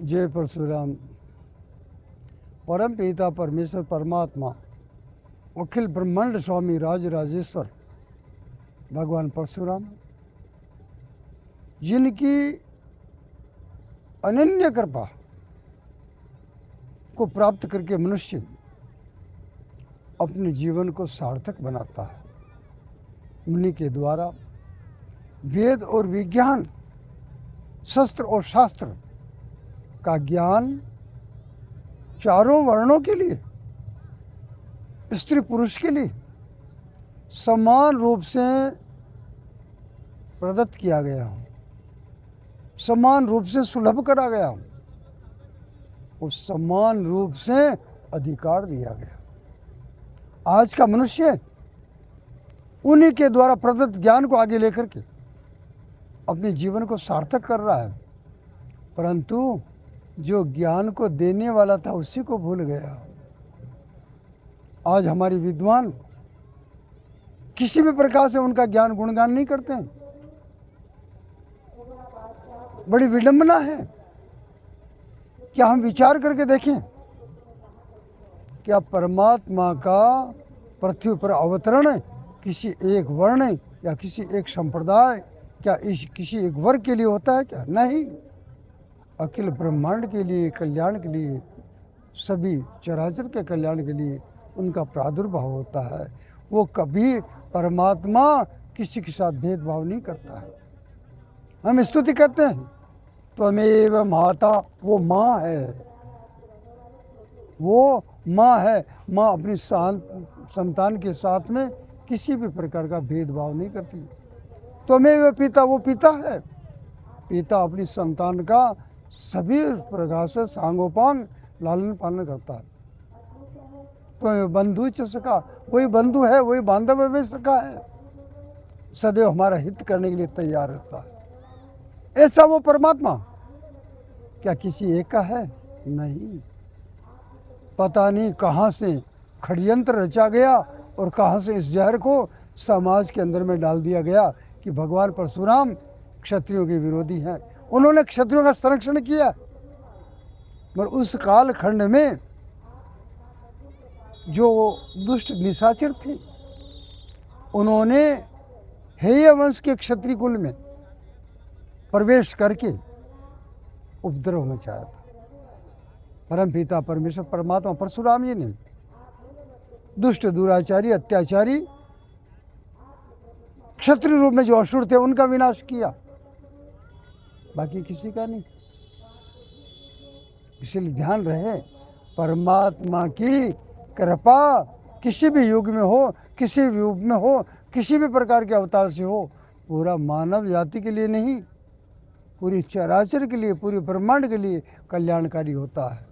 जय परशुराम। परम पिता परमेश्वर परमात्मा अखिल ब्रह्मांड स्वामी राज राजेश्वर भगवान परशुराम, जिनकी अनन्य कृपा को प्राप्त करके मनुष्य अपने जीवन को सार्थक बनाता है। उन्हीं के द्वारा वेद और विज्ञान, शस्त्र और शास्त्र का ज्ञान चारों वर्णों के लिए, स्त्री पुरुष के लिए समान रूप से प्रदत्त किया गया हो, समान रूप से सुलभ करा गया हो, उस समान रूप से अधिकार दिया गया। आज का मनुष्य उन्हीं के द्वारा प्रदत्त ज्ञान को आगे लेकर के अपने जीवन को सार्थक कर रहा है, परंतु जो ज्ञान को देने वाला था उसी को भूल गया। आज हमारे विद्वान किसी भी प्रकार से उनका ज्ञान गुणगान नहीं करते हैं। बड़ी विडंबना है। क्या हम विचार करके देखें, क्या परमात्मा का पृथ्वी पर अवतरण किसी एक वर्ण या किसी एक संप्रदाय, क्या किसी एक वर्ग के लिए होता है? क्या नहीं, अखिल ब्रह्मांड के लिए, कल्याण के लिए, सभी चराचर के कल्याण के लिए उनका प्रादुर्भाव होता है। वो कभी परमात्मा किसी के साथ भेदभाव नहीं करता है। हम स्तुति करते हैं, त्वमेव माता, वो माँ है, वो माँ है। माँ अपनी संतान के साथ में किसी भी प्रकार का भेदभाव नहीं करती। त्वमेव पिता, वो पिता है। पिता अपनी संतान का सभी प्रकार से सांगोपांग लालन पालन करता है। तो बंधु च सखा, वही बंधु है, वही बांधव में सखा है, सदैव हमारा हित करने के लिए तैयार रहता है। ऐसा वो परमात्मा क्या किसी एक का है? नहीं। पता नहीं कहाँ से षड्यंत्र रचा गया और कहाँ से इस जहर को समाज के अंदर में डाल दिया गया कि भगवान परशुराम क्षत्रियों के विरोधी हैं। उन्होंने क्षत्रियों का संरक्षण किया, मगर उस कालखंड में जो दुष्ट निशाचर थे, उन्होंने हेय वंश के क्षत्रिय कुल में प्रवेश करके उपद्रव मचाया था। परम पिता परमेश्वर परमात्मा परशुराम जी ने दुष्ट दुराचारी अत्याचारी क्षत्रिय रूप में जो असुर थे उनका विनाश किया, बाकी किसी का नहीं। इसलिए ध्यान रहे, परमात्मा की कृपा किसी भी युग में हो, किसी भी युग में हो, किसी भी प्रकार के अवतार से हो, पूरा मानव जाति के लिए नहीं, पूरी चराचर के लिए, पूरे ब्रह्मांड के लिए कल्याणकारी होता है।